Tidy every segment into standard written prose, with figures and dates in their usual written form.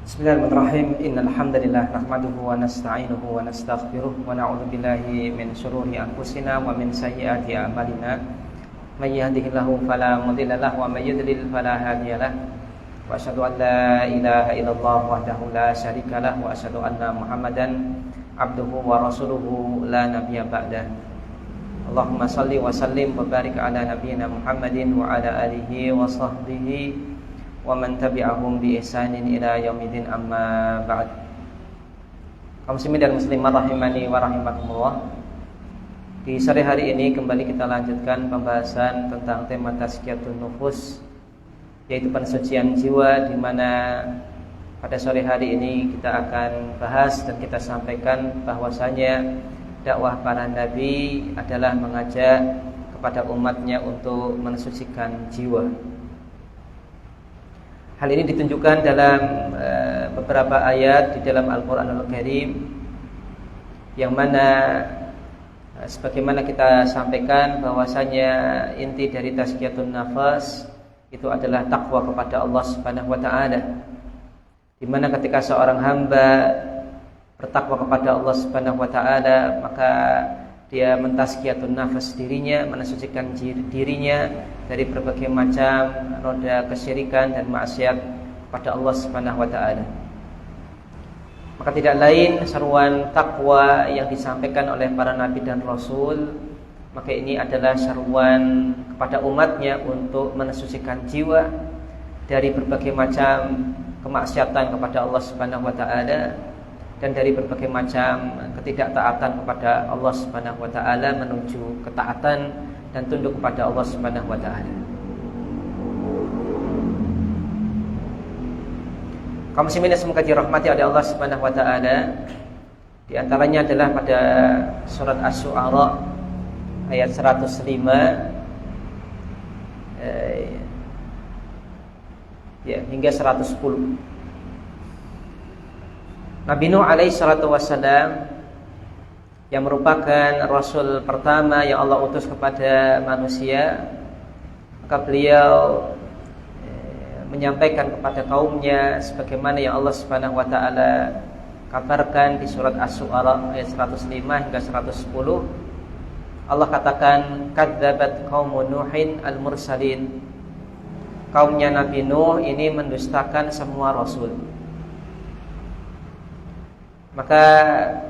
Bismillahirrahmanirrahim. Innal hamdalillah nahmaduhu wa nasta'inuhu wa nastaghfiruh wa na'udzu billahi min shururi anfusina wa min sayyiati a'malina. May yahdihillahu fala mudilla lahu wa may yudlil fala hadiyalah. Wa asyhadu an la ilaha illallah wahdahu la syarika lah wa asyhadu anna Muhammadan abduhu wa rasuluhu la nabiyya ba'dah. Allahumma shalli wa sallim wa barik ala nabiyyina Muhammadin wa ala alihi wa sahbihi wa man tabi'ahum bi ihsanin ila yaumiddin, amma ba'd. Kaum muslimin dan muslimat rahimani wa rahimakumullah. Di sore hari ini kembali kita lanjutkan pembahasan tentang tema tazkiyatun nufus, yaitu pensucian jiwa, di mana pada sore hari ini kita akan bahas dan kita sampaikan bahwasanya dakwah para nabi adalah mengajak kepada umatnya untuk mensucikan jiwa. Hal ini ditunjukkan dalam beberapa ayat di dalam Al-Quranul Karim, yang mana sebagaimana kita sampaikan bahwasanya inti dari tazkiyatun nafas itu adalah takwa kepada Allah Subhanahu wa taala. Di mana ketika seorang hamba bertakwa kepada Allah Subhanahu wa taala, maka dia mentazkiyatun nafas dirinya, mensucikan dirinya dari berbagai macam roda kesyirikan dan maksiat kepada Allah Subhanahu wa taala. Maka tidak lain seruan takwa yang disampaikan oleh para nabi dan rasul, maka ini adalah seruan kepada umatnya untuk mensucikan jiwa dari berbagai macam kemaksiatan kepada Allah Subhanahu wa taala dan dari berbagai macam ketidaktaatan kepada Allah Subhanahu wa taala menuju ketaatan dan tunduk kepada Allah Subhanahu wa taala. Kaum muslimin yang semoga dirahmati oleh Allah Subhanahu wa taala, di antaranya adalah pada surat Asy-Syu'ara ayat 105 hingga 110. Nabi Nuh alaihi salatu wassalam, yang merupakan rasul pertama yang Allah utus kepada manusia, maka beliau menyampaikan kepada kaumnya sebagaimana yang Allah Subhanahu wa taala kabarkan di surat Asy-Syu'ara ayat 105 hingga 110. Allah katakan, kadzabat qaumun Nuhin al-mursalin. Kaumnya Nabi Nuh ini mendustakan semua rasul. Maka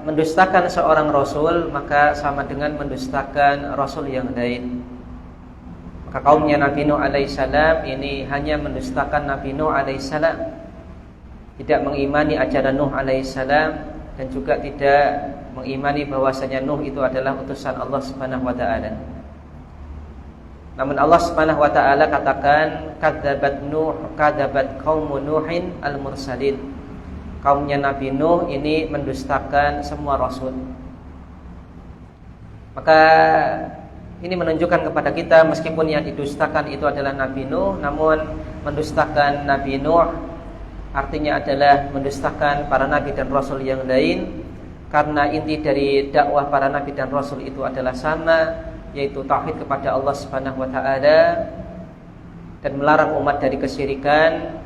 mendustakan seorang rasul maka sama dengan mendustakan rasul yang lain. Maka kaumnya Nabi Nuh alaihissalam ini hanya mendustakan Nabi Nuh alaihissalam, tidak mengimani ajaran Nuh alaihissalam, dan juga tidak mengimani bahwasanya Nuh itu adalah utusan Allah Subhanahu wa taala. Namun Allah Subhanahu wa taala katakan, kadzabat qaumun Nuhin al-mursalin. Kaumnya Nabi Nuh ini mendustakan semua rasul. Maka ini menunjukkan kepada kita, meskipun yang didustakan itu adalah Nabi Nuh, namun mendustakan Nabi Nuh artinya adalah mendustakan para nabi dan rasul yang lain, karena inti dari dakwah para nabi dan rasul itu adalah sama, yaitu tauhid kepada Allah Subhanahu wa taala dan melarang umat dari kesyirikan,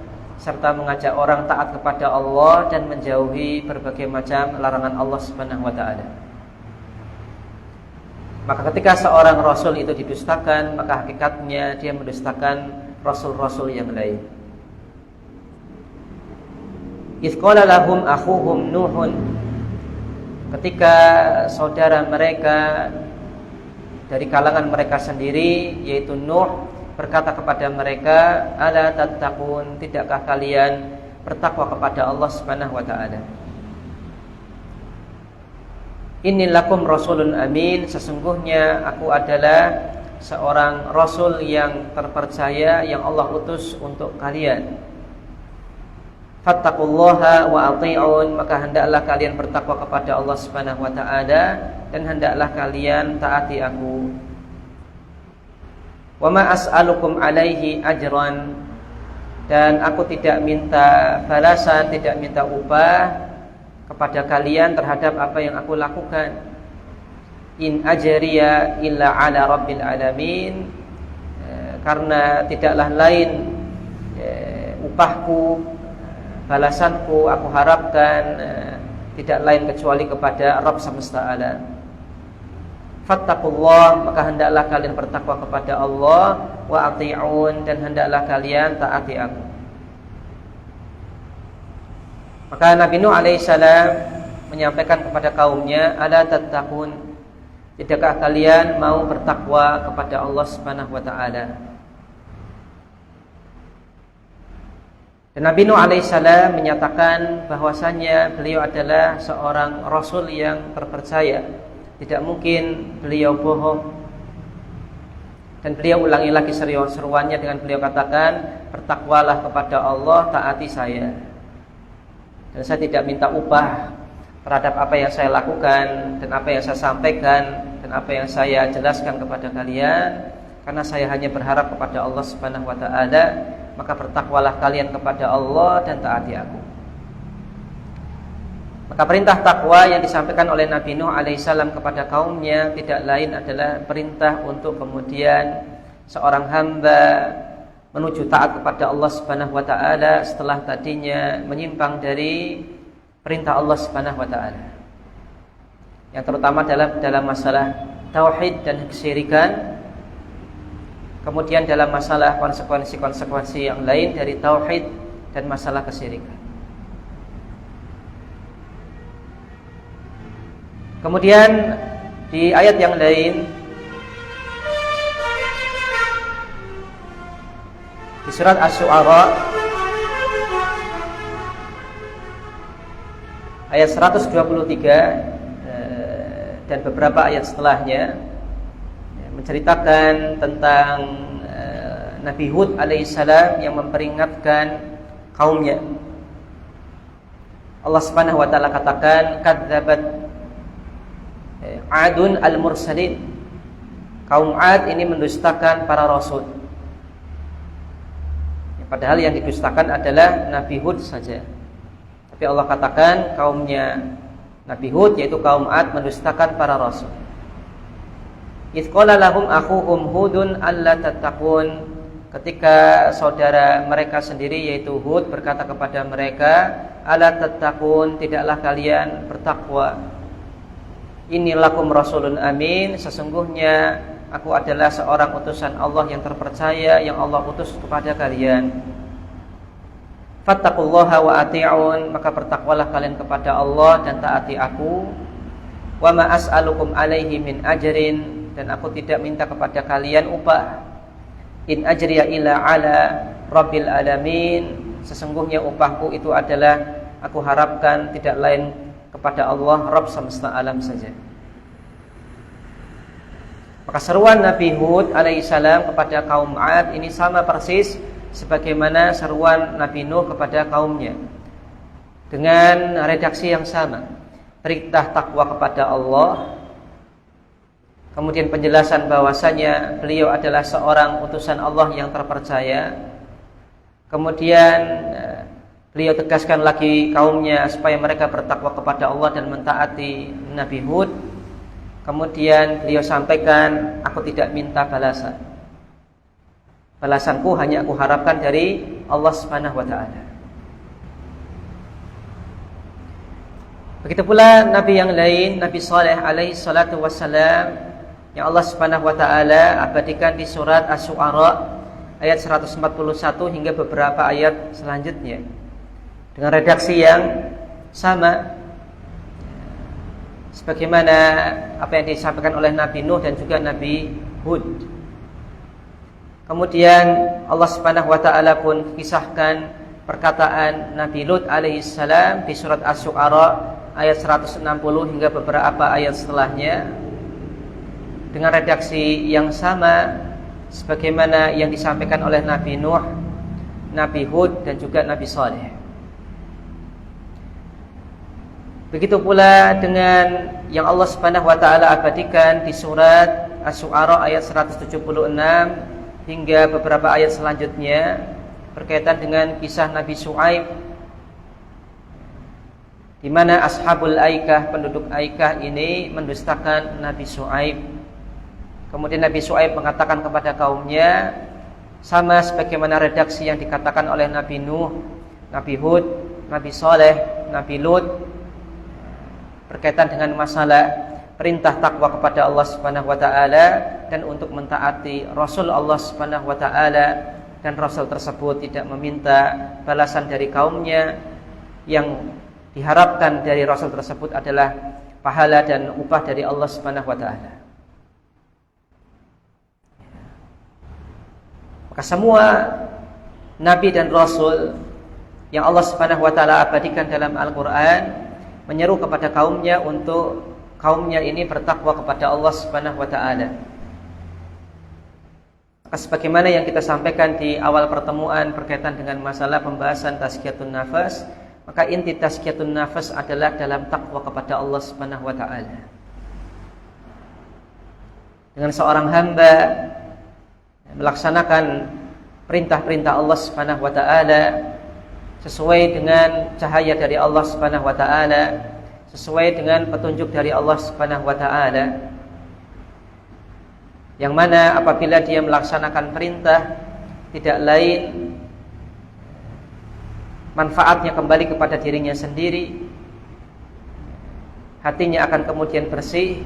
serta mengajak orang taat kepada Allah dan menjauhi berbagai macam larangan Allah Subhanahu wa taala. Maka ketika seorang rasul itu didustakan, maka hakikatnya dia mendustakan rasul-rasul yang lain. Idz qala lahum akhuhum Nuhun, ketika saudara mereka dari kalangan mereka sendiri, yaitu Nuh, berkata kepada mereka, ala tattaqun, tidakkah kalian bertakwa kepada Allah Subhanahu wa taala? Inni lakum rasulun amin, sesungguhnya aku adalah seorang rasul yang terpercaya yang Allah utus untuk kalian. Fattaqullaha wa athi'un, maka hendaklah kalian bertakwa kepada Allah Subhanahu wa taala dan hendaklah kalian taati aku. Wa ma as'alukum alaihi ajran, dan aku tidak minta balasan, tidak minta upah kepada kalian terhadap apa yang aku lakukan. In ajriya illa ala rabbil alamin, karena tidaklah lain upahku balasanku aku harapkan tidak lain kecuali kepada Rabb semesta alam. Fattaqullah, maka hendaklah kalian bertakwa kepada Allah, wa ati'un, dan hendaklah kalian taati aku. Maka Nabi Nuh alaihissalam menyampaikan kepada kaumnya, ala tattaqun, tidakkah kalian mau bertakwa kepada Allah Subhanahu wa taala? Dan Nabi Nuh alaihissalam menyatakan bahwasannya beliau adalah seorang rasul yang terpercaya. Tidak mungkin beliau bohong. Dan beliau ulangi lagi seruannya dengan beliau katakan, bertakwalah kepada Allah, taati saya. Dan saya tidak minta upah terhadap apa yang saya lakukan dan apa yang saya sampaikan dan apa yang saya jelaskan kepada kalian, karena saya hanya berharap kepada Allah Subhanahu wa taala. Maka bertakwalah kalian kepada Allah dan taati aku. Maka perintah takwa yang disampaikan oleh Nabi Nuh alaihissalam kepada kaumnya tidak lain adalah perintah untuk kemudian seorang hamba menuju taat kepada Allah Subhanahu wa taala setelah tadinya menyimpang dari perintah Allah Subhanahu wa taala. Yang terutama dalam masalah tauhid dan kesyirikan, kemudian dalam masalah konsekuensi-konsekuensi yang lain dari tauhid dan masalah kesyirikan. Kemudian di ayat yang lain di surat Asy-Syu'ara ayat 123 dan beberapa ayat setelahnya menceritakan tentang Nabi Hud alaihissalam yang memperingatkan kaumnya. Allah Subhanahu wa taala katakan, kadzabat Adun al-mursalin, kaum Ad ini mendustakan para rasul. Padahal yang didustakan adalah Nabi Hud saja. Tapi Allah katakan kaumnya Nabi Hud, yaitu kaum Ad, mendustakan para rasul. Idz qala lahum akhuhum Hudun alla tattaqun, ketika saudara mereka sendiri yaitu Hud berkata kepada mereka, alla tattaqun, tidaklah kalian bertakwa. Inni lakum rasulun amin, sesungguhnya aku adalah seorang utusan Allah yang terpercaya yang Allah utus kepada kalian. Fattaqullaha wa ati'un, maka bertakwalah kalian kepada Allah dan taati aku. Wa ma as'alukum alaihi min ajrin, dan aku tidak minta kepada kalian upah. In ajriya illa ala rabbil alamin, sesungguhnya upahku itu adalah aku harapkan tidak lain kepada Allah, Rabb semesta alam saja. Maka seruan Nabi Hud alaihissalam kepada kaum Ad ini sama persis sebagaimana seruan Nabi Nuh kepada kaumnya, dengan redaksi yang sama. Perintah takwa kepada Allah, kemudian penjelasan bahwasanya beliau adalah seorang utusan Allah yang terpercaya. Kemudian beliau tegaskan lagi kaumnya supaya mereka bertakwa kepada Allah dan mentaati Nabi Hud. Kemudian beliau sampaikan, aku tidak minta balasan. Balasanku hanya aku harapkan dari Allah Subhanahu wa taala. Begitu pula nabi yang lain, Nabi Saleh alaihi salatu wassalam, yang Allah Subhanahu wa taala abadikan di surat Asy-Syu'ara ayat 141 hingga beberapa ayat selanjutnya, dengan redaksi yang sama sebagaimana apa yang disampaikan oleh Nabi Nuh dan juga Nabi Hud. Kemudian Allah Subhanahu wa taala pun kisahkan perkataan Nabi Lut alaihissalam di surat Asy-Syu'ara ayat 160 hingga beberapa ayat setelahnya, dengan redaksi yang sama sebagaimana yang disampaikan oleh Nabi Nuh, Nabi Hud dan juga Nabi Saleh. Begitu pula dengan yang Allah Subhanahu wa taala abadikan di surat Asy-Syu'ara ayat 176 hingga beberapa ayat selanjutnya berkaitan dengan kisah Nabi Syu'aib, di mana ashabul Aikah, penduduk Aikah ini mendustakan Nabi Syu'aib. Kemudian Nabi Syu'aib mengatakan kepada kaumnya sama sebagaimana redaksi yang dikatakan oleh Nabi Nuh, Nabi Hud, Nabi Saleh, Nabi Lut berkaitan dengan masalah perintah takwa kepada Allah Subhanahu wa taala dan untuk mentaati Rasul Allah Subhanahu wa taala, dan Rasul tersebut tidak meminta balasan dari kaumnya. Yang diharapkan dari Rasul tersebut adalah pahala dan upah dari Allah Subhanahu wa taala. Maka semua nabi dan rasul yang Allah Subhanahu wa taala abadikan dalam Al-Qur'an menyeru kepada kaumnya untuk kaumnya ini bertakwa kepada Allah Subhanahu wa taala. Maka sebagaimana yang kita sampaikan di awal pertemuan berkaitan dengan masalah pembahasan tazkiyatun nafas, maka inti tazkiyatun nafas adalah dalam takwa kepada Allah Subhanahu wa taala. Dengan seorang hamba melaksanakan perintah-perintah Allah Subhanahu wa taala sesuai dengan cahaya dari Allah Subhanahu wa taala, sesuai dengan petunjuk dari Allah Subhanahu wa taala, yang mana apabila dia melaksanakan perintah tidak lain manfaatnya kembali kepada dirinya sendiri, hatinya akan kemudian bersih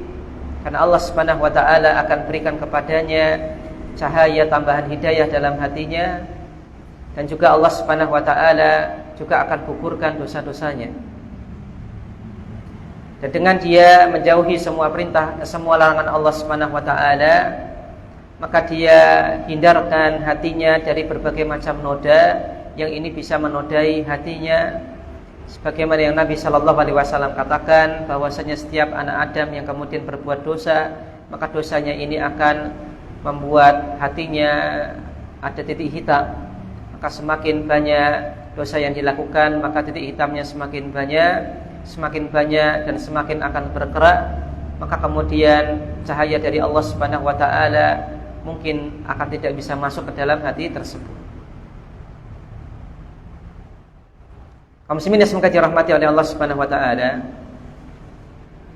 karena Allah Subhanahu wa taala akan berikan kepadanya cahaya tambahan hidayah dalam hatinya, dan juga Allah Subhanahu wa taala juga akan gugurkan dosa-dosanya. Dan dengan dia menjauhi semua perintah, semua larangan Allah Subhanahu wa taala, maka dia hindarkan hatinya dari berbagai macam noda yang ini bisa menodai hatinya. Sebagaimana yang Nabi sallallahu alaihi wasallam katakan bahwasanya setiap anak Adam yang kemudian berbuat dosa, maka dosanya ini akan membuat hatinya ada titik hitam. Maka semakin banyak dosa yang dilakukan, maka titik hitamnya semakin banyak dan semakin akan bergerak. Maka kemudian cahaya dari Allah Subhanahu wa taala mungkin akan tidak bisa masuk ke dalam hati tersebut. Kaum muslimin yang semoga dirahmati oleh Allah Subhanahu wa taala,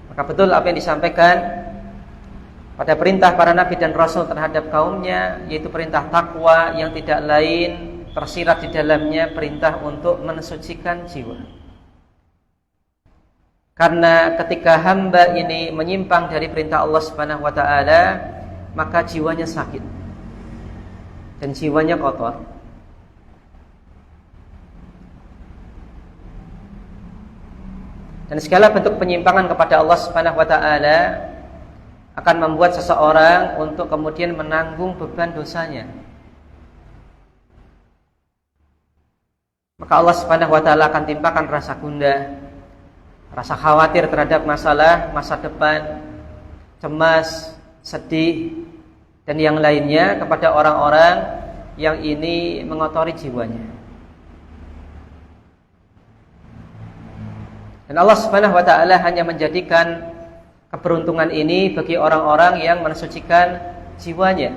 maka betul apa yang disampaikan pada perintah para nabi dan rasul terhadap kaumnya, yaitu perintah takwa yang tidak lain tersirat di dalamnya perintah untuk mensucikan jiwa. Karena ketika hamba ini menyimpang dari perintah Allah Subhanahu wa taala, maka jiwanya sakit dan jiwanya kotor. Dan segala bentuk penyimpangan kepada Allah Subhanahu wa taala akan membuat seseorang untuk kemudian menanggung beban dosanya. Maka Allah Subhanahu wa taala akan timpakan rasa gundah, rasa khawatir terhadap masalah masa depan, cemas, sedih, dan yang lainnya kepada orang-orang yang ini mengotori jiwanya. Dan Allah Subhanahu wa taala hanya menjadikan keberuntungan ini bagi orang-orang yang mensucikan jiwanya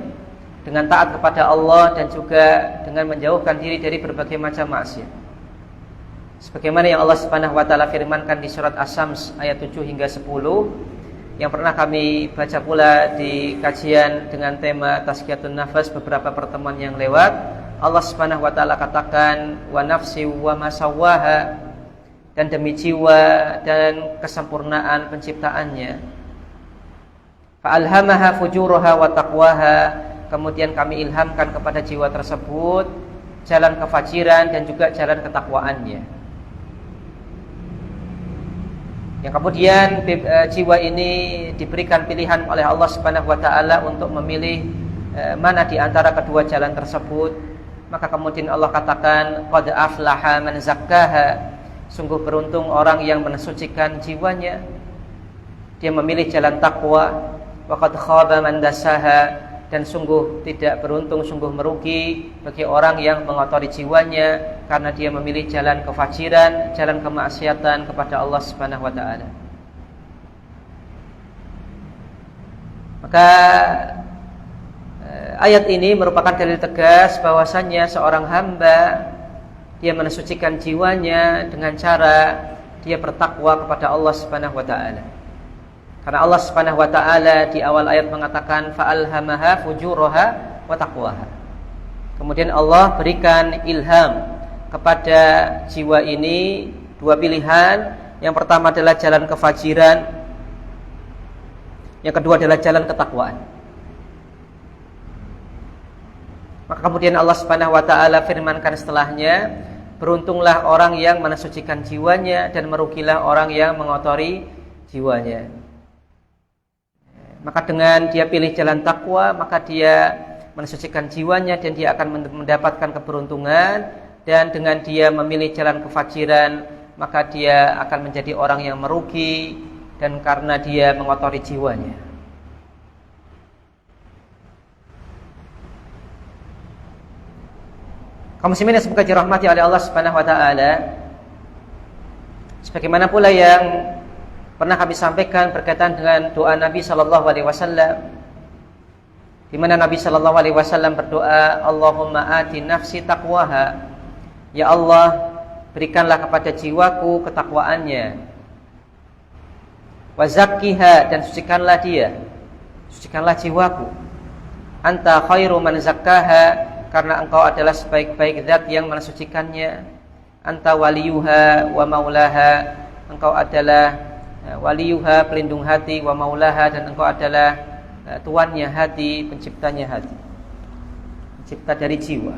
dengan taat kepada Allah dan juga dengan menjauhkan diri dari berbagai macam maksiat. Sebagaimana yang Allah Subhanahu wa taala firmankan di surat Asy-Syams ayat 7 hingga 10 yang pernah kami baca pula di kajian dengan tema tazkiyatun nafas beberapa pertemuan yang lewat. Allah Subhanahu wa taala katakan wa nafsi wa ma sawwaha, dan demi jiwa dan kesempurnaan penciptaannya. Fa'alhamaha fujuraha wa taqwaha, kemudian kami ilhamkan kepada jiwa tersebut jalan kefajiran dan juga jalan ketakwaannya. Yang kemudian jiwa ini diberikan pilihan oleh Allah Subhanahu wa taala untuk memilih mana di antara kedua jalan tersebut. Maka kemudian Allah katakan qad aflaha man zakkaha, sungguh beruntung orang yang mensucikan jiwanya, dia memilih jalan takwa. Wa qad khaba man dassaha, dan sungguh tidak beruntung, sungguh merugi bagi orang yang mengotori jiwanya karena dia memilih jalan kefajiran, jalan kemaksiatan kepada Allah Subhanahu wa taala. Maka ayat ini merupakan dalil tegas bahwasannya seorang hamba dia mensucikan jiwanya dengan cara dia bertakwa kepada Allah Subhanahu wa taala. Karena Allah Subhanahu wa taala di awal ayat mengatakan fa'alhamaha fujuraha wa taqwaha. Kemudian Allah berikan ilham, kepada jiwa ini dua pilihan. Yang pertama adalah jalan kefajiran, yang kedua adalah jalan ketakwaan. Maka kemudian Allah Subhanahu wa taala firmankan setelahnya, beruntunglah orang yang mensucikan jiwanya dan merugilah orang yang mengotori jiwanya. Maka dengan dia pilih jalan takwa, maka dia mensucikan jiwanya dan dia akan mendapatkan keberuntungan. Dan dengan dia memilih jalan kefajiran, maka dia akan menjadi orang yang merugi, dan karena dia mengotori jiwanya. Kaum muslimin yang semoga dirahmati oleh Allah Subhanahu wa taala, sebagaimana pula yang pernah kami sampaikan berkaitan dengan doa Nabi sallallahu alaihi wasallam, di mana Nabi sallallahu alaihi wasallam berdoa, Allahumma ati nafsi taqwaha, ya Allah, berikanlah kepada jiwaku ketakwaannya, wa zakkiha, dan sucikanlah dia, sucikanlah jiwaku, anta khairu man zakkaha, karena engkau adalah sebaik-baik zat yang mensucikannya, anta waliyuha wa maulaha, engkau adalah waliyuha, pelindung hati, wa maulaha, dan engkau adalah tuannya hati, penciptanya hati, pencipta dari jiwa.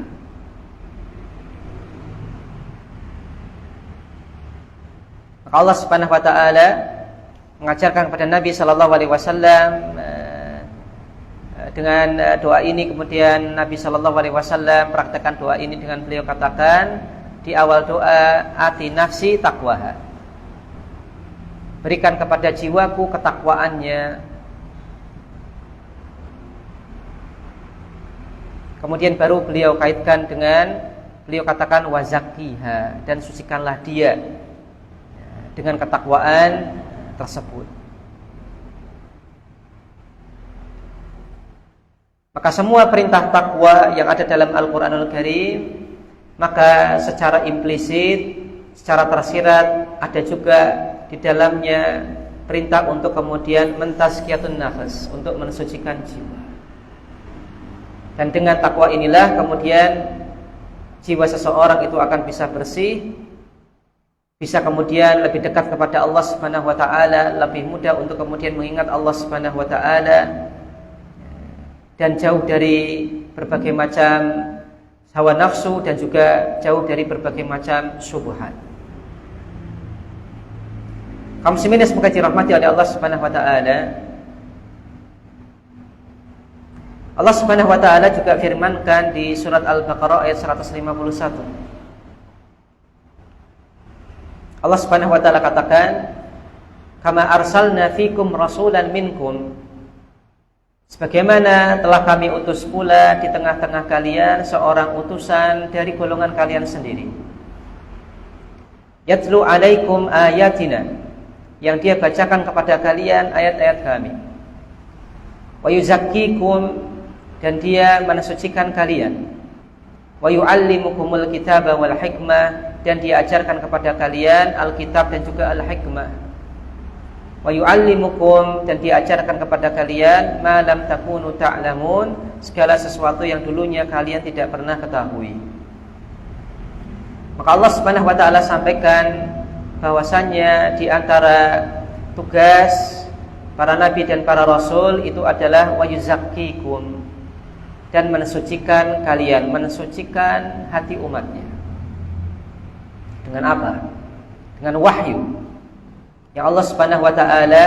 Maka Allah Subhanahu wa taala mengajarkan kepada Nabi sallallahu alaihi wasallam dengan doa ini. Kemudian Nabi sallallahu alaihi wasallam praktekkan doa ini dengan beliau katakan di awal doa, ati nafsi taqwaha, berikan kepada jiwaku ketakwaannya. Kemudian baru beliau kaitkan dengan, beliau katakan wa zakkiha, dan sucikanlah dia dengan ketakwaan tersebut. Maka semua perintah takwa yang ada dalam Al-Qur'anul Karim, maka secara implisit, secara tersirat ada juga di dalamnya perintah untuk kemudian mentazkiyatun nafs, untuk mensucikan jiwa. Dan dengan takwa inilah kemudian jiwa seseorang itu akan bisa bersih, bisa kemudian lebih dekat kepada Allah Subhanahu wa taala, lebih mudah untuk kemudian mengingat Allah Subhanahu wa taala, dan jauh dari berbagai macam hawa nafsu, dan juga jauh dari berbagai macam syubhat. Kaum muslimin semoga dirahmati oleh Allah Subhanahu wa taala. Allah Subhanahu wa taala juga firmankan di surat Al-Baqarah ayat 151. Allah Subhanahu wa taala katakan, kama arsalna fikum rasulan minkum, sebagaimana telah kami utus pula di tengah-tengah kalian seorang utusan dari golongan kalian sendiri, yatlu alaikum ayatina, yang dia bacakan kepada kalian ayat-ayat kami, wa yuzakkikum, dan dia mensucikan kalian, wa yu'allimukumul kitaba wal hikmah, dan dia ajarkan kepada kalian Alkitab dan juga Al-Hikmah, wa yu'allimukum, dan dia ajarkan kepada kalian ma lam takunu ta'lamun, segala sesuatu yang dulunya kalian tidak pernah ketahui. Maka Allah Subhanahu wa taala sampaikan bahwasannya di antara tugas para nabi dan para rasul itu adalah wa yuzakkikum, dan mensucikan kalian, mensucikan hati umatnya. Dengan apa? Dengan wahyu yang Allah Subhanahu wa taala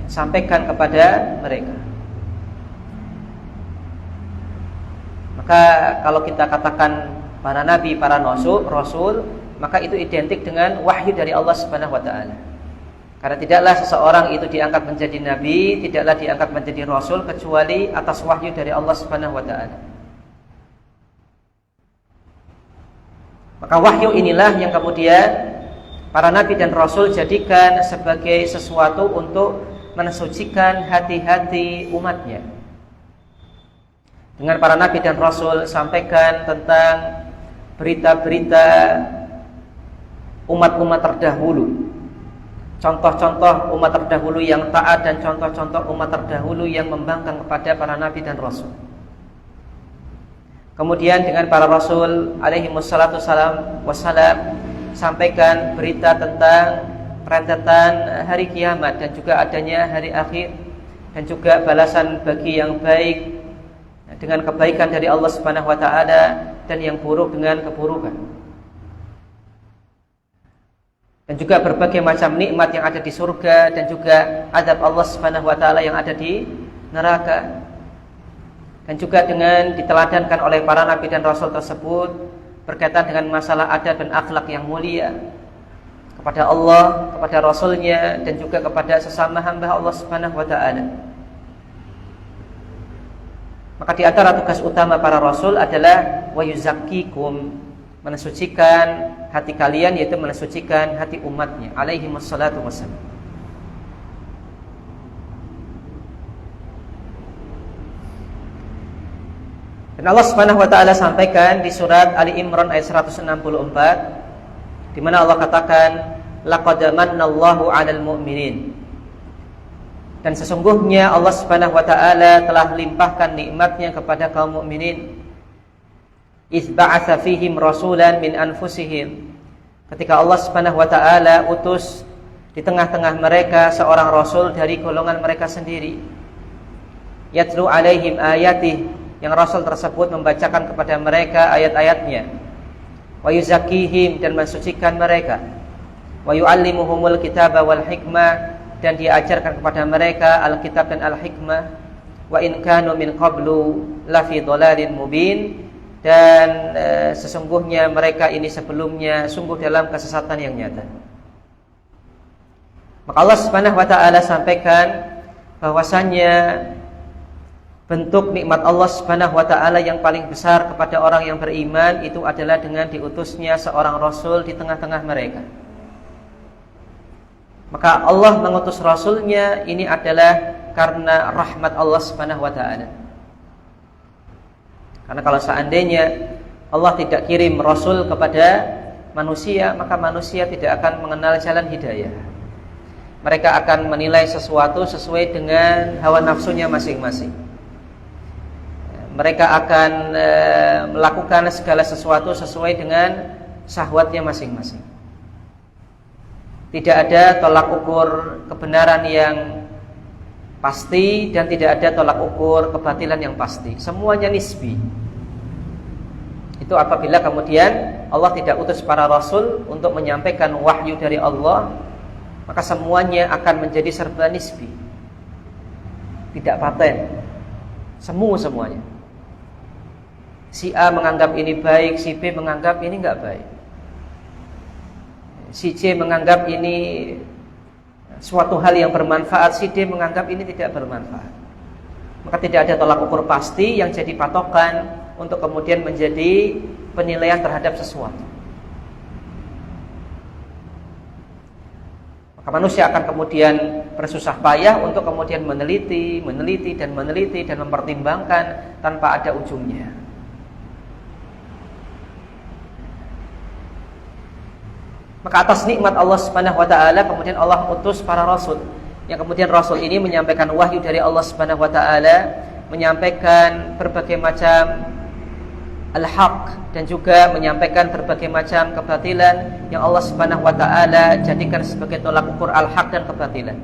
sampaikan kepada mereka. Maka kalau kita katakan para nabi, para rasul, maka itu identik dengan wahyu dari Allah Subhanahu wa taala. Karena tidaklah seseorang itu diangkat menjadi nabi, tidaklah diangkat menjadi rasul kecuali atas wahyu dari Allah Subhanahu wa taala. Maka wahyu inilah yang kemudian para nabi dan rasul jadikan sebagai sesuatu untuk mensucikan hati-hati umatnya. Dengan para nabi dan rasul sampaikan tentang berita-berita umat-umat terdahulu, contoh-contoh umat terdahulu yang taat, dan contoh-contoh umat terdahulu yang membangkang kepada para nabi dan rasul. Kemudian dengan para rasul alaihi wassalam sampaikan berita tentang rentetan hari kiamat dan juga adanya hari akhir dan juga balasan bagi yang baik dengan kebaikan dari Allah Subhanahu wa taala dan yang buruk dengan keburukan. Dan juga berbagai macam nikmat yang ada di surga dan juga azab Allah Subhanahu wa taala yang ada di neraka. Dan juga dengan diteladankan oleh para nabi dan rasul tersebut berkaitan dengan masalah adab dan akhlak yang mulia kepada Allah, kepada rasulnya dan juga kepada sesama hamba Allah Subhanahu wa taala. Maka di antara tugas utama para rasul adalah wa yuzakkikum, mensucikan hati kalian, yaitu mensucikan hati umatnya alaihi wassalatu wassalam. Dan Allah Subhanahu wa taala sampaikan di surat Ali Imran ayat 164 di mana Allah katakan laqad manallahu 'alal mu'minin. Dan sesungguhnya Allah Subhanahu wa taala telah limpahkan nikmatnya kepada kaum mukminin. Idz ba'atsa fihim rasulan min anfusihim. Ketika Allah Subhanahu wa taala utus di tengah-tengah mereka seorang rasul dari golongan mereka sendiri. Yatlu 'alaihim ayatihi, yang rasul tersebut membacakan kepada mereka ayat-ayatnya. Wa yuzakkihim, dan mensucikan mereka. Wa yu'allimuhumul kitaba wal hikmah, dan diajarkan kepada mereka Alkitab dan Al-Hikmah. Wa in kanu min qablu lafi dhalalin mubin, dan sesungguhnya mereka ini sebelumnya sungguh dalam kesesatan yang nyata. Maka Allah Subhanahu wa taala sampaikan bahwasannya bentuk nikmat Allah Subhanahu wa taala yang paling besar kepada orang yang beriman itu adalah dengan diutusnya seorang rasul di tengah-tengah mereka. Maka Allah mengutus rasulnya ini adalah karena rahmat Allah Subhanahu wa taala. Karena kalau seandainya Allah tidak kirim rasul kepada manusia, maka manusia tidak akan mengenal jalan hidayah. Mereka akan menilai sesuatu sesuai dengan hawa nafsunya masing-masing. Mereka akan melakukan segala sesuatu sesuai dengan syahwatnya masing-masing. Tidak ada tolak ukur kebenaran yang pasti dan tidak ada tolak ukur kebatilan yang pasti. Semuanya nisbi. Itu apabila kemudian Allah tidak utus para rasul untuk menyampaikan wahyu dari Allah, maka semuanya akan menjadi serba nisbi. Tidak paten. Semuanya. Si A menganggap ini baik, si B menganggap ini enggak baik. Si C menganggap ini suatu hal yang bermanfaat, si D menganggap ini tidak bermanfaat. Maka tidak ada tolak ukur pasti yang jadi patokan untuk kemudian menjadi penilaian terhadap sesuatu. Maka manusia akan kemudian bersusah payah untuk kemudian meneliti dan mempertimbangkan tanpa ada ujungnya. Maka atas nikmat Allah Subhanahu wa taala kemudian Allah utus para rasul. Yang kemudian rasul ini menyampaikan wahyu dari Allah Subhanahu wa taala, menyampaikan berbagai macam al-haq dan juga menyampaikan berbagai macam kebatilan yang Allah Subhanahu wa taala jadikan sebagai tolak ukur al-haq dan kebatilan.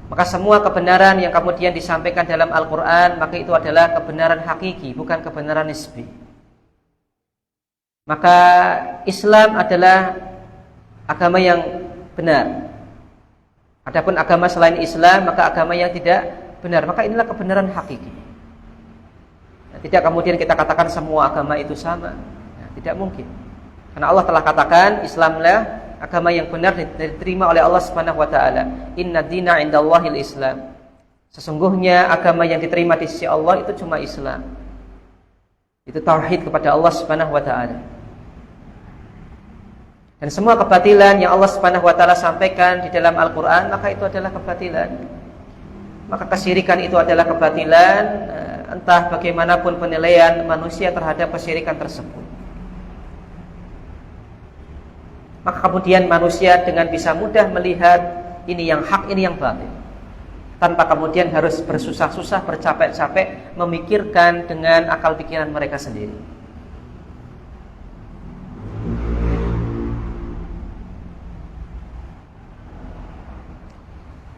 Maka semua kebenaran yang kemudian disampaikan dalam Al-Qur'an, maka itu adalah kebenaran hakiki, bukan kebenaran nisbi. Maka Islam adalah agama yang benar. Adapun agama selain Islam, maka agama yang tidak benar. Maka inilah kebenaran hakiki. Tidak kemudian kita katakan semua agama itu sama. Tidak mungkin. Karena Allah telah katakan Islamlah agama yang benar diterima oleh Allah Subhanahu wa taala. Inna dina 'indallahil Islam. Sesungguhnya agama yang diterima di sisi Allah itu cuma Islam. Itu tauhid kepada Allah Subhanahu wa taala. Dan semua kebatilan yang Allah Subhanahu wa taala sampaikan di dalam Al-Qur'an, maka itu adalah kebatilan. Maka kesyirikan itu adalah kebatilan, entah bagaimanapun penilaian manusia terhadap kesyirikan tersebut. Maka kemudian manusia dengan bisa mudah melihat ini yang hak, ini yang batil. tanpa kemudian harus bersusah-susah, bercapek-capek memikirkan dengan akal pikiran mereka sendiri.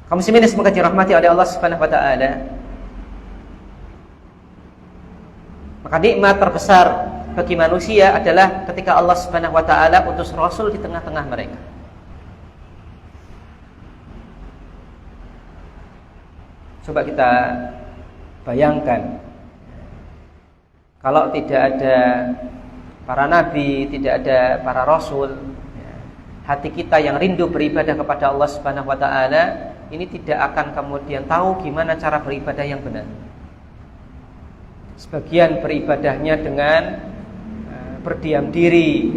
Kaum muslimin semoga dirahmati oleh Allah Subhanahu wa taala. Maka nikmat terbesar bagi manusia adalah ketika Allah Subhanahu wa taala utus rasul di tengah-tengah mereka. Coba kita bayangkan, kalau tidak ada para nabi, tidak ada para rasul, hati kita yang rindu beribadah kepada Allah Subhanahu wa taala ini tidak akan kemudian tahu gimana cara beribadah yang benar. Sebagian beribadahnya dengan berdiam diri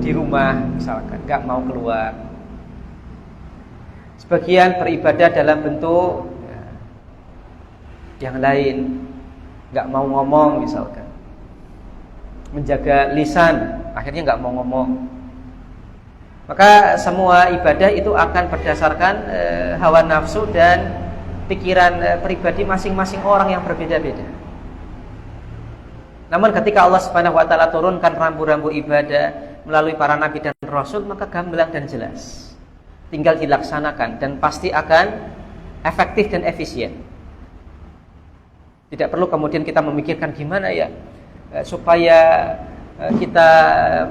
di rumah misalkan, nggak mau keluar. Sebagian beribadah dalam bentuk yang lain, nggak mau ngomong misalkan, menjaga lisan, akhirnya nggak mau ngomong. Maka semua ibadah itu akan berdasarkan hawa nafsu dan pikiran pribadi masing-masing orang yang berbeda-beda. Namun ketika Allah Subhanahu wa taala turunkan rambu-rambu ibadah melalui para nabi dan rasul, maka gamblang dan jelas. Tinggal dilaksanakan dan pasti akan efektif dan efisien. Tidak perlu kemudian kita memikirkan gimana ya supaya kita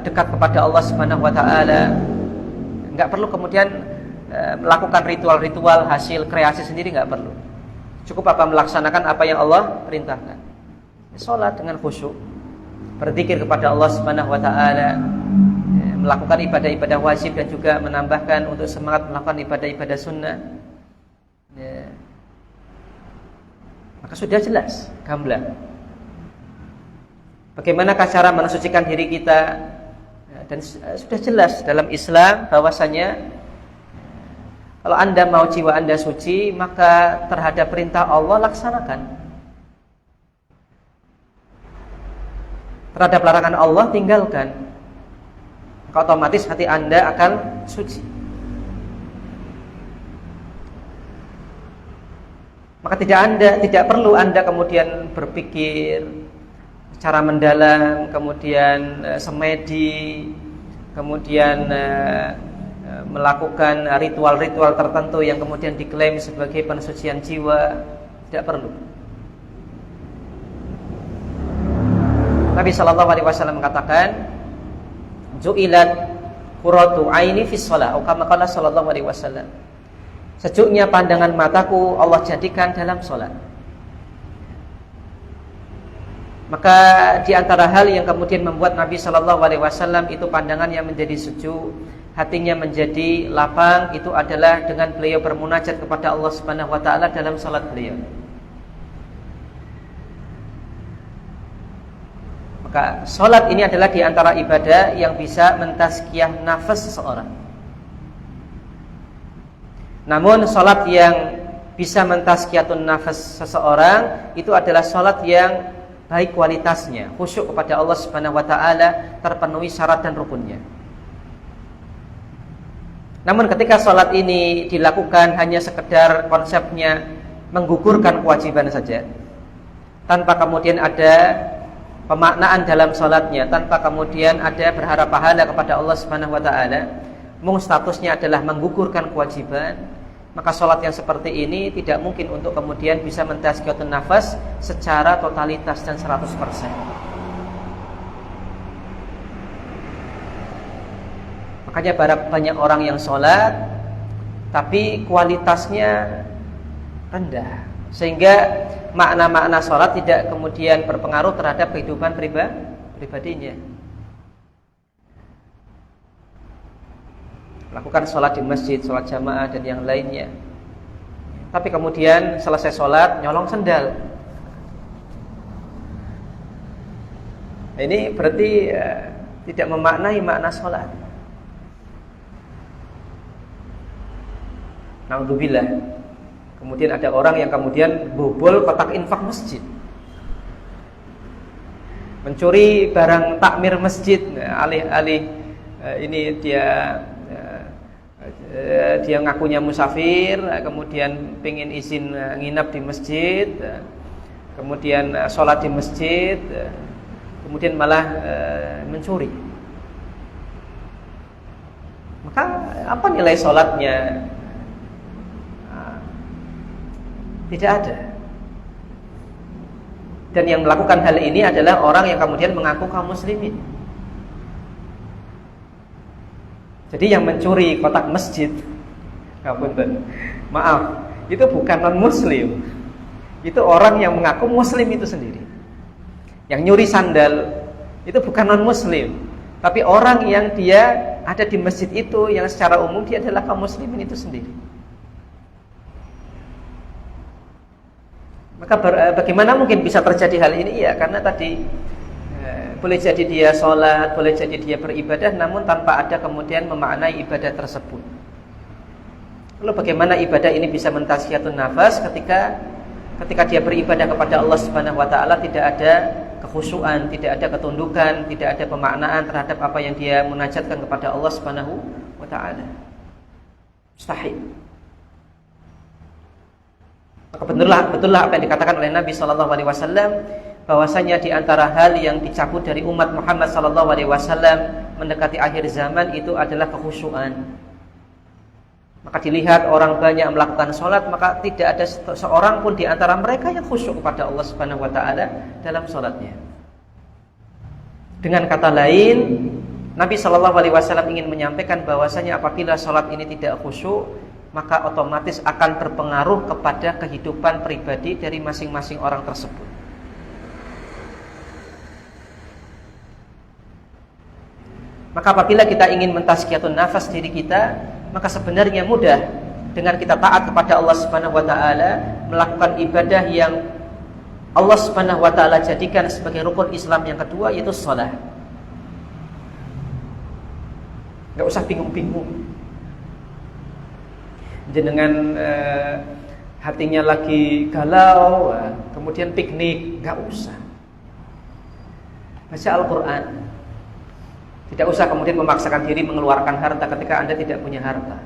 dekat kepada Allah Subhanahu wa taala. Enggak perlu kemudian melakukan ritual-ritual hasil kreasi sendiri, enggak perlu. Cukup apa melaksanakan apa yang Allah perintahkan. Salat dengan khusyuk, berzikir kepada Allah Subhanahu wa taala, melakukan ibadah-ibadah wajib dan juga menambahkan untuk semangat melakukan ibadah-ibadah sunnah. Maka sudah jelas, gamblang. Bagaimanakah cara mensucikan diri kita? Dan sudah jelas dalam Islam bahwasanya kalau Anda mau jiwa Anda suci, maka terhadap perintah Allah laksanakan. Terhadap larangan Allah tinggalkan. Maka otomatis hati Anda akan suci. Maka tidak perlu Anda kemudian berpikir secara mendalam, kemudian semedi, kemudian melakukan ritual-ritual tertentu yang kemudian diklaim sebagai pensucian jiwa. Tidak perlu. Nabi SAW mengatakan, Ju'ilat qurratu aini fis shalah, atau kama qala sallallahu alaihi wasallam. Sejuknya pandangan mataku Allah jadikan dalam salat. Maka di antara hal yang kemudian membuat Nabi sallallahu alaihi wasallam itu pandangan yang menjadi sejuk, hatinya menjadi lapang, itu adalah dengan beliau bermunajat kepada Allah Subhanahu wa taala dalam salat beliau. Maka salat ini adalah di antara ibadah yang bisa mentazkiyah nafas seseorang. Namun salat yang bisa mentazkiyatun nafas seseorang itu adalah salat yang baik kualitasnya, khusyuk kepada Allah Subhanahu wa taala, terpenuhi syarat dan rukunnya. Namun ketika salat ini dilakukan hanya sekedar konsepnya menggugurkan kewajiban saja, tanpa kemudian ada pemaknaan dalam salatnya, tanpa kemudian ada berharap pahala kepada Allah Subhanahu wa taala, statusnya adalah menggugurkan kewajiban, maka salat yang seperti ini tidak mungkin untuk kemudian bisa mentazkiyatun nafas secara totalitas dan 100%. Makanya banyak orang yang salat tapi kualitasnya rendah, sehingga makna-makna sholat tidak kemudian berpengaruh terhadap kehidupan pribadinya. Lakukan sholat di masjid, sholat jamaah dan yang lainnya, tapi kemudian selesai sholat nyolong sendal. Ini berarti tidak memaknai makna sholat. Naudzubillah. Kemudian ada orang yang kemudian bobol kotak infak masjid, mencuri barang takmir masjid, alih-alih ini dia dia ngakunya musafir, kemudian pengen izin nginap di masjid, kemudian sholat di masjid, kemudian malah mencuri. Maka apa nilai sholatnya? Tidak ada. Dan yang melakukan hal ini adalah orang yang kemudian mengaku kaum muslimin. Jadi yang mencuri kotak masjid, maaf, itu bukan non-muslim. Itu orang yang mengaku muslim itu sendiri. Yang nyuri sandal itu bukan non-muslim, tapi orang yang dia ada di masjid itu, yang secara umum dia adalah kaum muslimin itu sendiri. Maka bagaimana mungkin bisa terjadi hal ini? Ya karena tadi boleh jadi dia sholat, boleh jadi dia beribadah, namun tanpa ada kemudian memaknai ibadah tersebut. Lalu bagaimana ibadah ini bisa mentazkiyatun nafas ketika dia beribadah kepada Allah Subhanahu wa taala tidak ada kekhusyuan, tidak ada ketundukan, tidak ada pemaknaan terhadap apa yang dia munajatkan kepada Allah Subhanahu wa taala. Mustahil. Maka betullah apa yang dikatakan oleh Nabi sallallahu alaihi wasallam, bahwasanya di antara hal yang dicabut dari umat Muhammad sallallahu alaihi wasallam mendekati akhir zaman itu adalah kekhusyuan. Maka dilihat orang banyak melakukan sholat, maka tidak ada seorang pun di antara mereka yang khusyuk kepada Allah Subhanahu wa taala dalam sholatnya. Dengan kata lain, Nabi sallallahu alaihi wasallam ingin menyampaikan bahwasanya apabila sholat ini tidak khusyuk, maka otomatis akan berpengaruh kepada kehidupan pribadi dari masing-masing orang tersebut. Maka apabila kita ingin mentazkiyatun nafas diri kita, maka sebenarnya mudah dengan kita taat kepada Allah Subhanahu wa taala, melakukan ibadah yang Allah Subhanahu wa taala jadikan sebagai rukun Islam yang kedua, yaitu shalah. Enggak usah bingung-bingung. Jenengan hatinya lagi galau, kemudian piknik, enggak usah. Baca Al-Qur'an. Tidak usah kemudian memaksakan diri mengeluarkan harta ketika Anda tidak punya harta.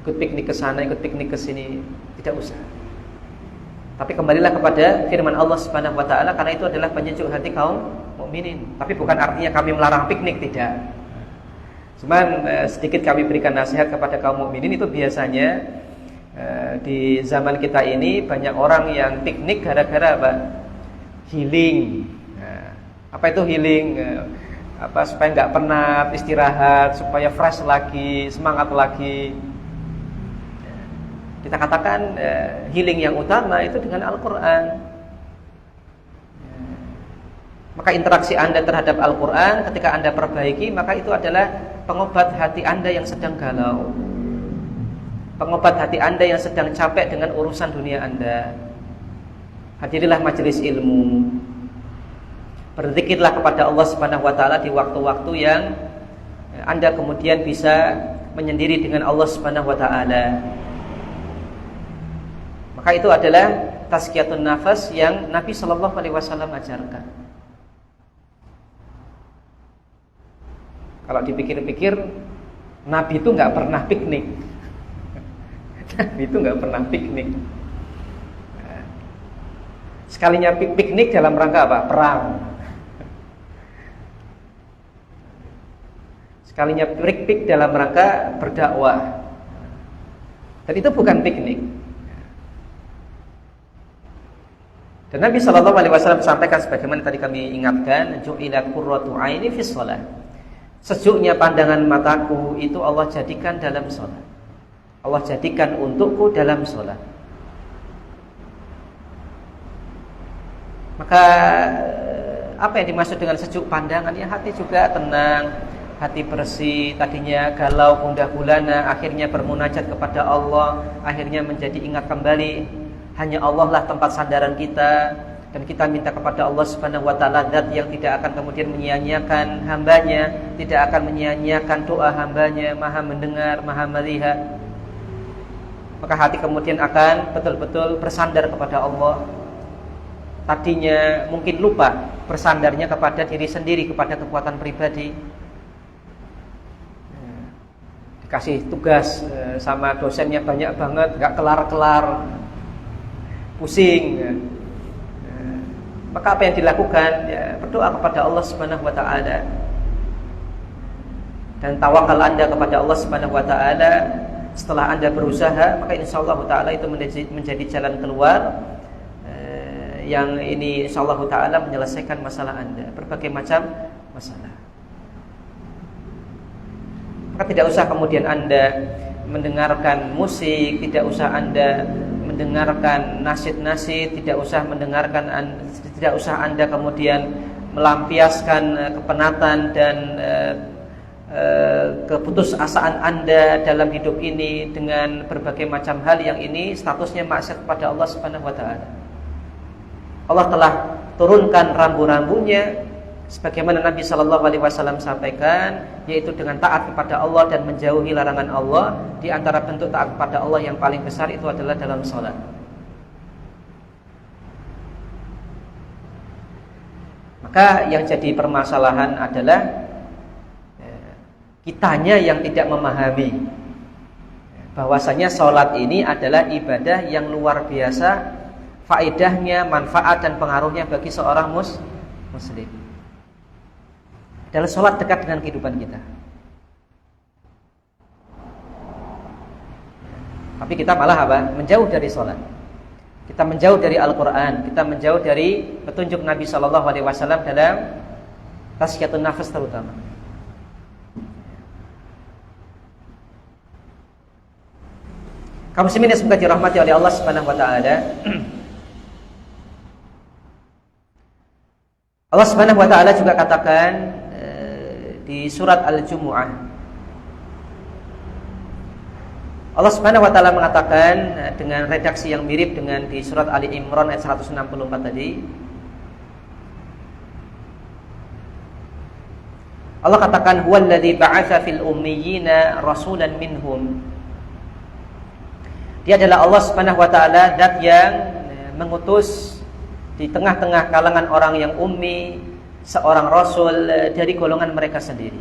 Ikut piknik ke sana, ikut piknik ke sini, tidak usah. Tapi kembalilah kepada firman Allah Subhanahu wa taala, karena itu adalah penyejuk hati kaum mukminin. Tapi bukan artinya kami melarang piknik, tidak. Cuman sedikit kami berikan nasihat kepada kaum mukminin, itu biasanya di zaman kita ini banyak orang yang piknik gara-gara apa? Healing. Apa itu healing? Supaya nggak penat, istirahat, supaya fresh lagi, semangat lagi. Kita katakan healing yang utama itu dengan Al-Quran. Maka interaksi Anda terhadap Al-Quran ketika Anda perbaiki, maka itu adalah pengobat hati Anda yang sedang galau, pengobat hati Anda yang sedang capek dengan urusan dunia Anda. Hadirilah majelis ilmu, berzikirlah kepada Allah Subhanahu wa taala di waktu-waktu yang Anda kemudian bisa menyendiri dengan Allah Subhanahu wa taala. Maka itu adalah tazkiyatun nafas yang Nabi sallallahu alaihi wasallam ajarkan. Kalau dipikir-pikir, Nabi itu enggak pernah piknik. Nabi itu enggak pernah piknik. Sekalinya piknik dalam rangka apa? Perang. Sekalinya piknik dalam rangka berdakwah. Dan itu bukan piknik. Dan Nabi sallallahu alaihi wasallam sampaikan sebagaimana tadi kami ingatkan, ju'ilat qurratu aini fis shalah. Sejuknya pandangan mataku itu Allah jadikan dalam salat. Allah jadikan untukku dalam salat. Maka apa yang dimaksud dengan sejuk pandangan? Ya hati juga tenang, hati bersih, tadinya galau gundah gulana, akhirnya bermunajat kepada Allah, akhirnya menjadi ingat kembali hanya Allah lah tempat sandaran kita, dan kita minta kepada Allah Subhanahu wa taala zat yang tidak akan kemudian menyia-nyiakan hambanya, tidak akan menyia-nyiakan doa hambanya, Maha mendengar, Maha melihat. Maka hati kemudian akan betul-betul bersandar kepada Allah. Tadinya mungkin lupa bersandarnya kepada diri sendiri, kepada kekuatan pribadi. kasih tugas sama dosennya banyak banget, nggak kelar-kelar, pusing. Maka apa yang dilakukan? Ya, berdoa kepada Allah Subhanahu wa taala. Dan tawakal Anda kepada Allah Subhanahu wa taala. Setelah Anda berusaha, maka insyaallah taala itu menjadi jalan keluar yang ini insyaallah taala menyelesaikan masalah Anda, berbagai macam masalah. Maka tidak usah kemudian Anda mendengarkan musik, tidak usah Anda mendengarkan nasyid-nasyid, tidak usah Anda kemudian melampiaskan kepenatan dan keputusasaan Anda dalam hidup ini dengan berbagai macam hal yang ini statusnya maksiat kepada Allah Subhanahu wa taala. Allah telah turunkan rambu-rambunya sebagaimana Nabi sallallahu alaihi wasallam sampaikan, yaitu dengan taat kepada Allah dan menjauhi larangan Allah. Di antara bentuk taat kepada Allah yang paling besar itu adalah dalam salat. Maka yang jadi permasalahan adalah kitanya yang tidak memahami bahwasanya salat ini adalah ibadah yang luar biasa faedahnya, manfaat dan pengaruhnya bagi seorang muslim. Adalah salat dekat dengan kehidupan kita. Tapi kita malah apa? Menjauh dari salat. Kita menjauh dari Al-Qur'an, kita menjauh dari petunjuk Nabi sallallahu alaihi wasallam dalam tazkiyatun nafas terutama. Kaum muslimin yang semoga dirahmati oleh Allah Subhanahu wa taala. Allah Subhanahu wa taala juga katakan di surat Al-Jumu'ah. Allah Subhanahu wa taala mengatakan dengan redaksi yang mirip dengan di surat Ali Imran ayat 164 tadi. Allah katakan huwallazi ba'atsa fil ummiyina rasulan minhum. Dia adalah Allah Subhanahu wa taala, zat yang mengutus di tengah-tengah kalangan orang yang ummi seorang rasul dari golongan mereka sendiri.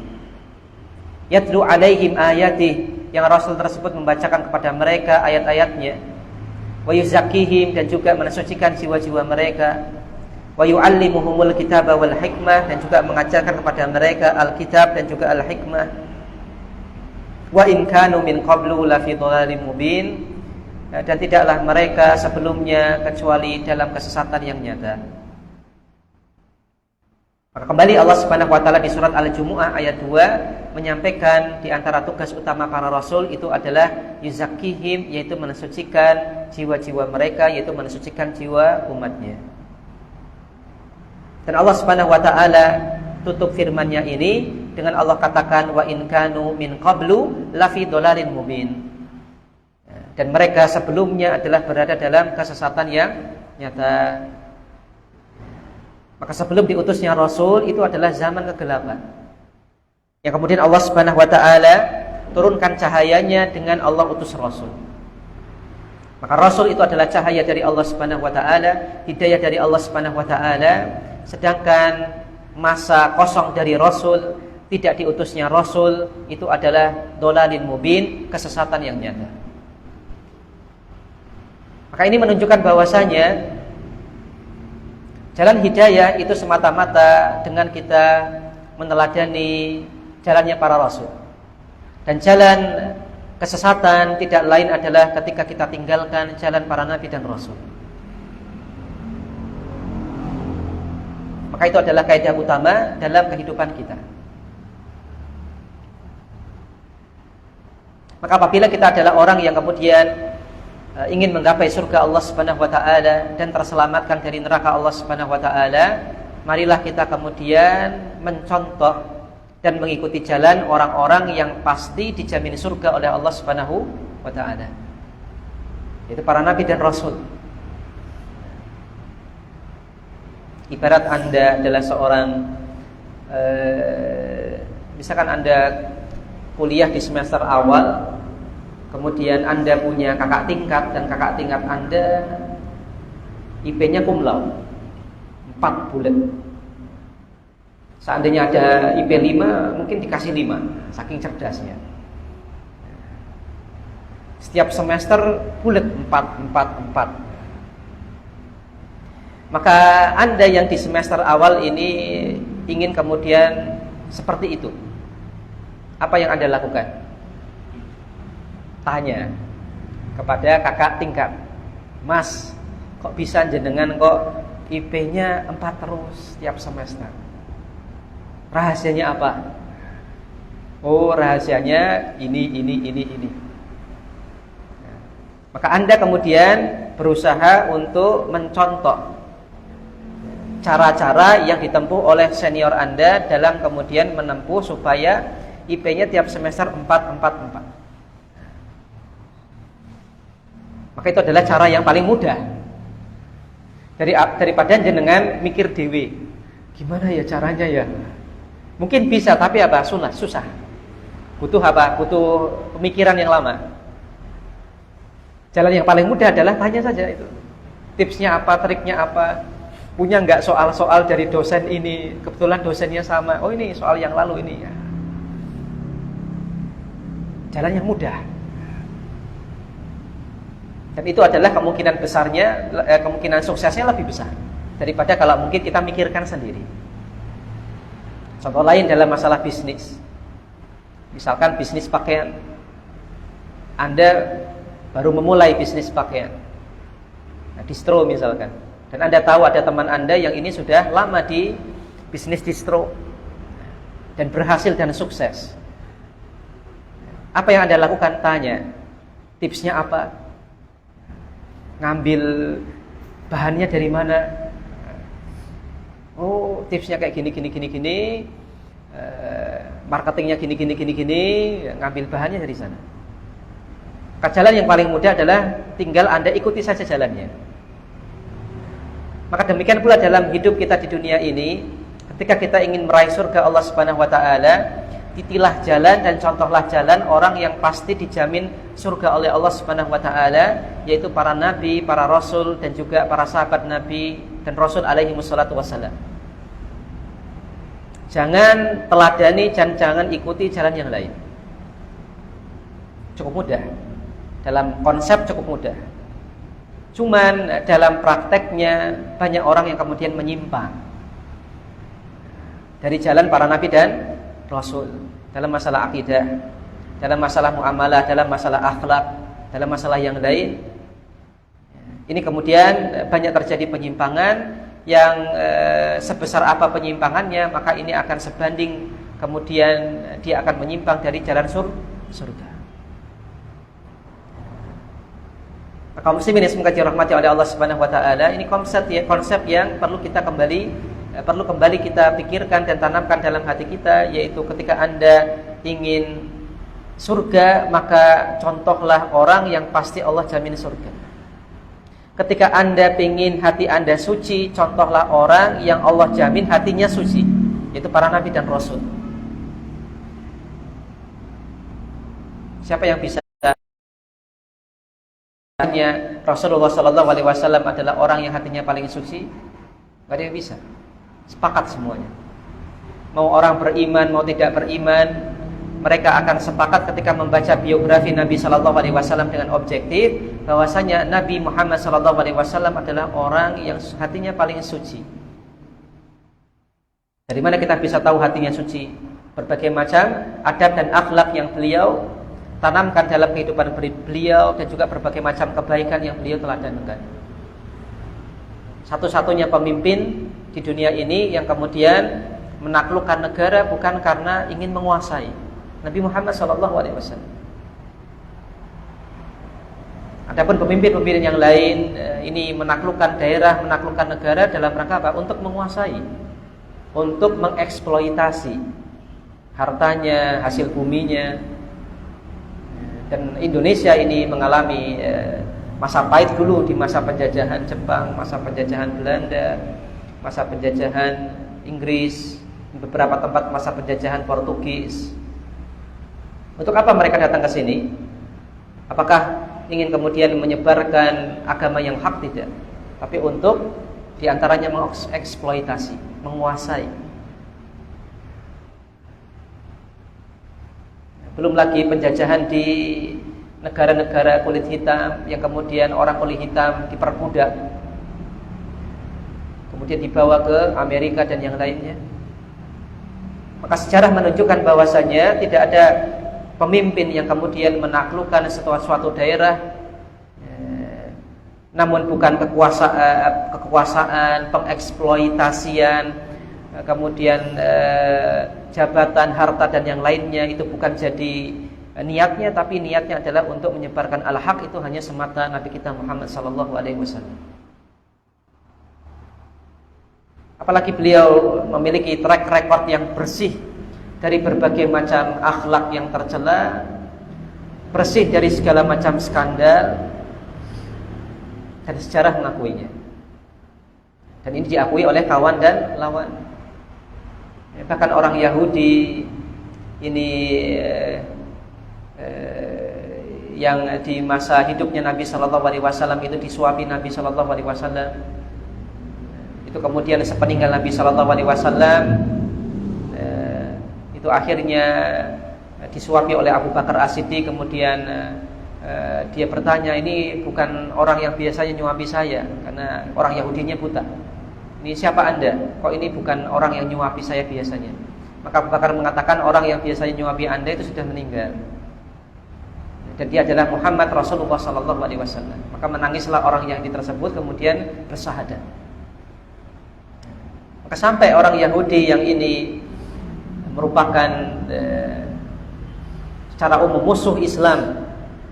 Yatlu alaihim ayatih, yang rasul tersebut membacakan kepada mereka ayat-ayatnya. Wa yuzakkihim, dan juga mensucikan jiwa-jiwa mereka. Wa yu'allimuhumul kitaba wal hikmah, dan juga mengajarkan kepada mereka Alkitab dan juga Al-Hikmah. Wa in kanu min qablu lafi dhalalim mubin, dan tidaklah mereka sebelumnya kecuali dalam kesesatan yang nyata. Maka kembali Allah Subhanahu wa taala di surat Al-Jumu'ah ayat 2 menyampaikan di antara tugas utama para rasul itu adalah yuzakkihim, yaitu mensucikan jiwa-jiwa mereka, yaitu mensucikan jiwa umatnya. Dan Allah Subhanahu wa taala tutup firman-Nya ini dengan Allah katakan wa in kanu min qablu lafi dhalalin mubin. Dan mereka sebelumnya adalah berada dalam kesesatan yang nyata. Maka sebelum diutusnya Rasul itu adalah zaman kegelapan, yang kemudian Allah Subhanahu wa ta'ala turunkan cahayanya dengan Allah utus Rasul. Maka Rasul itu adalah cahaya dari Allah Subhanahu wa ta'ala, hidayah dari Allah Subhanahu wa ta'ala. Sedangkan masa kosong dari Rasul, tidak diutusnya Rasul, itu adalah dolalin mubin, kesesatan yang nyata. Maka ini menunjukkan bahwasanya jalan hidayah itu semata-mata dengan kita meneladani jalannya para rasul. Dan jalan kesesatan tidak lain adalah ketika kita tinggalkan jalan para nabi dan rasul. Maka itu adalah kaidah utama dalam kehidupan kita. Maka apabila kita adalah orang yang kemudian ingin menggapai surga Allah Subhanahu wa taala dan terselamatkan dari neraka Allah Subhanahu wa taala, marilah kita kemudian mencontoh dan mengikuti jalan orang-orang yang pasti dijamin surga oleh Allah Subhanahu wa taala, yaitu para nabi dan rasul. Ibarat Anda adalah seorang misalkan Anda kuliah di semester awal, kemudian Anda punya kakak tingkat, dan kakak tingkat Anda IP-nya cum laude 4 bulan. Seandainya ada IP 5, mungkin dikasih 5, saking cerdasnya. Setiap semester bulat 4. Maka Anda yang di semester awal ini ingin kemudian seperti itu, apa yang Anda lakukan? Tanya kepada kakak tingkat, Mas, kok bisa jenengan kok IP-nya 4 terus setiap semester? Rahasianya apa? Oh, rahasianya ini. Maka Anda kemudian berusaha untuk mencontoh cara-cara yang ditempuh oleh senior Anda dalam kemudian menempuh supaya IP-nya tiap semester 4. Maka itu adalah cara yang paling mudah daripada jenengan mikir dewe. Gimana ya caranya ya? Mungkin bisa, tapi apa? Susah. Butuh apa? Butuh pemikiran yang lama. Jalan yang paling mudah adalah tanya saja itu. Tipsnya apa, triknya apa? Punya nggak soal-soal dari dosen ini? Kebetulan dosennya sama. Oh, ini soal yang lalu ini ya. Jalan yang mudah. Dan itu adalah kemungkinan besarnya, kemungkinan suksesnya lebih besar daripada kalau mungkin kita mikirkan sendiri. Contoh lain dalam masalah bisnis. Misalkan bisnis pakaian. Anda baru memulai bisnis pakaian. Nah, distro misalkan. Dan Anda tahu ada teman Anda yang ini sudah lama di bisnis distro dan berhasil dan sukses. Apa yang Anda lakukan? Tanya. Tipsnya apa? Ngambil bahannya dari mana? Oh, tipsnya kayak gini. Marketingnya gini. Ngambil bahannya dari sana. Jalan yang paling mudah adalah tinggal Anda ikuti saja jalannya. Maka demikian pula dalam hidup kita di dunia ini, ketika kita ingin meraih surga Allah Subhanahu wa taala, titilah jalan dan contohlah jalan orang yang pasti dijamin surga oleh Allah Subhanahu wa taala, yaitu para nabi, para rasul dan juga para sahabat nabi dan rasul alaihi wassalatu wassalam. Jangan teladani dan jangan ikuti jalan yang lain. Cukup mudah. Dalam konsep cukup mudah. Cuman dalam prakteknya banyak orang yang kemudian menyimpang dari jalan para nabi dan rasul dalam masalah akidah, dalam masalah muamalah, dalam masalah akhlak, dalam masalah yang lain. Ini kemudian banyak terjadi penyimpangan yang sebesar apa penyimpangannya, maka ini akan sebanding kemudian dia akan menyimpang dari jalan surga. Kaum muslimin yang semoga dirahmati oleh Allah Subhanahu wa taala, ini konsep yang perlu kembali kita pikirkan dan tanamkan dalam hati kita, yaitu ketika Anda ingin surga, maka contohlah orang yang pasti Allah jamin surga. Ketika Anda ingin hati Anda suci, contohlah orang yang Allah jamin hatinya suci, yaitu para nabi dan rasul. Siapa yang bisa Rasulullah Sallallahu Alaihi Wasallam adalah orang yang hatinya paling suci? Gak ada yang bisa. Sepakat semuanya. Mau orang beriman, mau tidak beriman, mereka akan sepakat ketika membaca biografi Nabi Sallallahu Alaihi Wasallam dengan objektif, bahwasanya Nabi Muhammad Sallallahu Alaihi Wasallam adalah orang yang hatinya paling suci. Dari mana kita bisa tahu hatinya suci? Berbagai macam adab dan akhlak yang beliau tanamkan dalam kehidupan beliau dan juga berbagai macam kebaikan yang beliau teladankan. Satu-satunya pemimpin di dunia ini yang kemudian menaklukkan negara bukan karena ingin menguasai, Nabi Muhammad SAW. Adapun pemimpin-pemimpin yang lain ini menaklukkan daerah, menaklukkan negara dalam rangka apa? Untuk menguasai, untuk mengeksploitasi hartanya, hasil buminya. Dan Indonesia ini mengalami masa pahit dulu di masa penjajahan Jepang, masa penjajahan Belanda, masa penjajahan Inggris, beberapa tempat masa penjajahan Portugis. Untuk apa mereka datang ke sini? Apakah ingin kemudian menyebarkan agama yang hak? Tidak. Tapi untuk diantaranya mengeksploitasi, menguasai. Belum lagi penjajahan di negara-negara kulit hitam yang kemudian orang kulit hitam diperbudak, kemudian dibawa ke Amerika dan yang lainnya. Maka sejarah menunjukkan bahwasanya tidak ada pemimpin yang kemudian menaklukkan suatu daerah namun bukan kekuasaan, pengeksploitasian, kemudian jabatan, harta dan yang lainnya, itu bukan jadi niatnya, tapi niatnya adalah untuk menyebarkan al-haq. Itu hanya semata Nabi kita Muhammad sallallahu alaihi wasallam. Apalagi beliau memiliki track record yang bersih dari berbagai macam akhlak yang tercela, bersih dari segala macam skandal, dan sejarah mengakuinya. Dan ini diakui oleh kawan dan lawan. Bahkan orang Yahudi ini yang di masa hidupnya Nabi Shallallahu Alaihi Wasallam itu disuapi Nabi Shallallahu Alaihi Wasallam. Itu kemudian sepeninggal Nabi Shallallahu Alaihi Wasallam itu akhirnya disuapi oleh Abu Bakar As-Siddiq. Kemudian dia bertanya, ini bukan orang yang biasanya nyuapi saya, karena orang Yahudinya buta. Ini siapa Anda? Kok ini bukan orang yang nyuapi saya biasanya? Maka Abu Bakar mengatakan, orang yang biasanya nyuapi Anda itu sudah meninggal, dan dia adalah Muhammad Rasulullah Sallallahu Alaihi Wasallam. Maka menangislah orang Yahudi tersebut, kemudian bersahadat. Maka sampai orang Yahudi yang ini merupakan secara umum musuh Islam,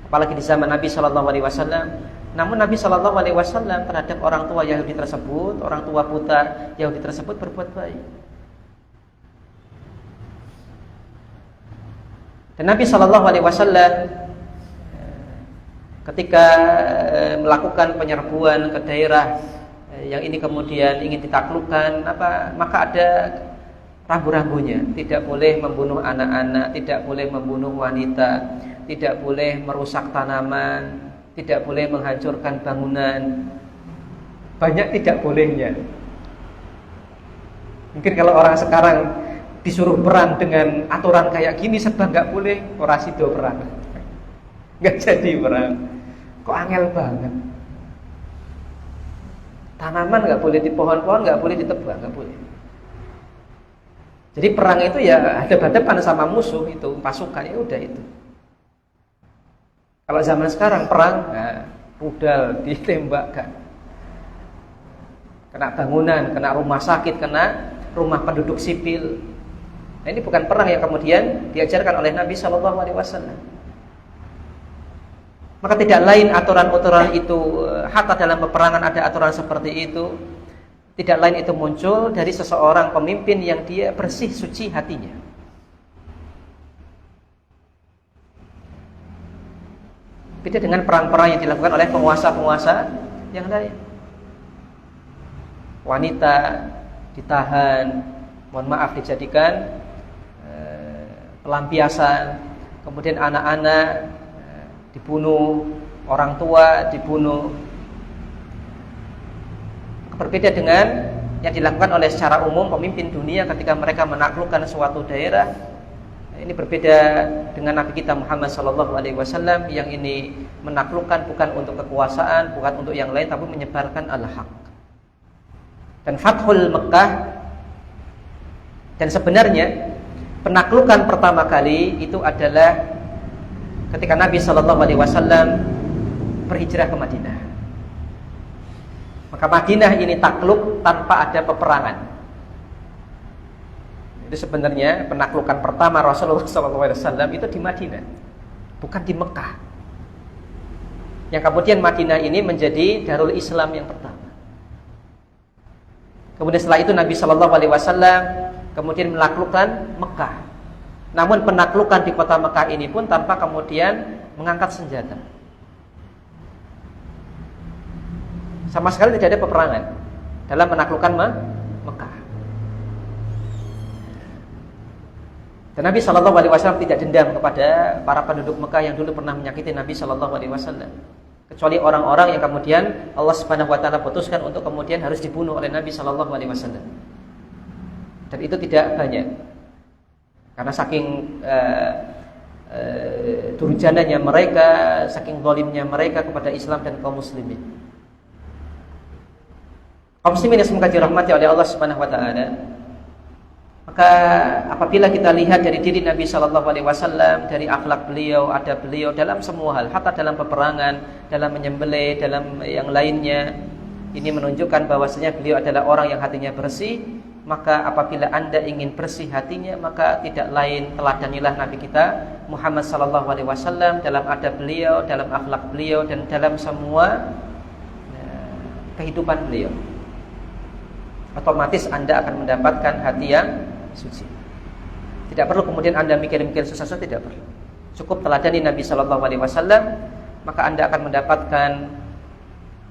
apalagi di zaman Nabi Shallallahu Alaihi Wasallam. Namun Nabi Shallallahu Alaihi Wasallam terhadap orang tua Yahudi tersebut, orang tua putar Yahudi tersebut berbuat baik. Dan Nabi Shallallahu Alaihi Wasallam ketika melakukan penyerbuan ke daerah yang ini kemudian ingin ditaklukkan, maka ada rambu-rambunya. Tidak boleh membunuh anak-anak, tidak boleh membunuh wanita, tidak boleh merusak tanaman, tidak boleh menghancurkan bangunan. Banyak tidak bolehnya. Mungkin kalau orang sekarang disuruh perang dengan aturan kayak gini, serba nggak boleh, orasi do perang, nggak jadi perang. Kok angel banget. Tanaman nggak boleh, di pohon-pohon nggak boleh ditebang, nggak boleh. Jadi perang itu ya hadap-hadapan sama musuh, itu pasukan, ya udah itu. Kalau zaman sekarang perang, rudal ditembakkan, kena bangunan, kena rumah sakit, kena rumah penduduk sipil. Nah, ini bukan perang yang kemudian diajarkan oleh Nabi Shallallahu Alaihi Wasallam. Maka tidak lain aturan-aturan itu, hatta dalam peperangan ada aturan seperti itu. Tidak lain itu muncul dari seseorang pemimpin yang dia bersih suci hatinya. Beda dengan perang-perang yang dilakukan oleh penguasa-penguasa yang lain. Wanita ditahan, mohon maaf, dijadikan pelampiasan. Kemudian anak-anak dibunuh, orang tua dibunuh. Berbeda dengan yang dilakukan oleh secara umum pemimpin dunia ketika mereka menaklukkan suatu daerah. Ini berbeda dengan Nabi kita Muhammad Sallallahu Alaihi Wasallam yang ini menaklukkan bukan untuk kekuasaan, bukan untuk yang lain, tapi menyebarkan al-haq. Dan Fathul Mekah, dan sebenarnya penaklukan pertama kali itu adalah ketika Nabi Sallallahu Alaihi Wasallam berhijrah ke Madinah. Maka Madinah ini takluk tanpa ada peperangan. Itu sebenarnya penaklukan pertama Rasulullah SAW itu di Madinah, bukan di Mekah. Yang kemudian Madinah ini menjadi Darul Islam yang pertama. Kemudian setelah itu Nabi SAW kemudian menaklukkan Mekah. Namun penaklukan di kota Mekah ini pun tanpa kemudian mengangkat senjata. Sama sekali tidak ada peperangan dalam menaklukkan Mekah. Dan Nabi SAW tidak dendam kepada para penduduk Mekah yang dulu pernah menyakiti Nabi SAW, kecuali orang-orang yang kemudian Allah Subhanahu Wa Taala putuskan untuk kemudian harus dibunuh oleh Nabi SAW. Dan itu tidak banyak, karena saking kedurjananya mereka, saking zalimnya mereka kepada Islam dan kaum muslimin. Kaum muslimin yang semoga dirahmati oleh Allah Subhanahu wa taala. Maka apabila kita lihat dari diri Nabi sallallahu alaihi wasallam, dari akhlak beliau, adab beliau dalam semua hal, hatta dalam peperangan, dalam menyembelih, dalam yang lainnya, ini menunjukkan bahwasanya beliau adalah orang yang hatinya bersih. Maka apabila Anda ingin bersih hatinya, maka tidak lain teladanilah Nabi kita Muhammad sallallahu alaihi wasallam dalam adab beliau, dalam akhlak beliau, dan dalam semua kehidupan beliau. Otomatis Anda akan mendapatkan hati yang suci. Tidak perlu kemudian Anda mikir-mikir sesuatu, tidak perlu. Cukup teladani Nabi sallallahu alaihi wasallam, maka Anda akan mendapatkan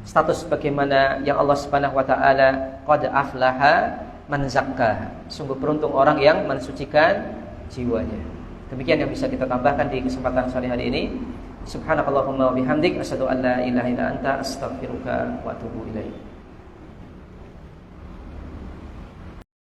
status bagaimana yang Allah Subhanahu wa taala qad aflaha man zakkaha. Sungguh beruntung orang yang mensucikan jiwanya. Demikian yang bisa kita tambahkan di kesempatan sore hari ini. Subhanakallahumma wa bihamdik asyhadu an la ilaha illa anta astaghfiruka wa atubu ilaik.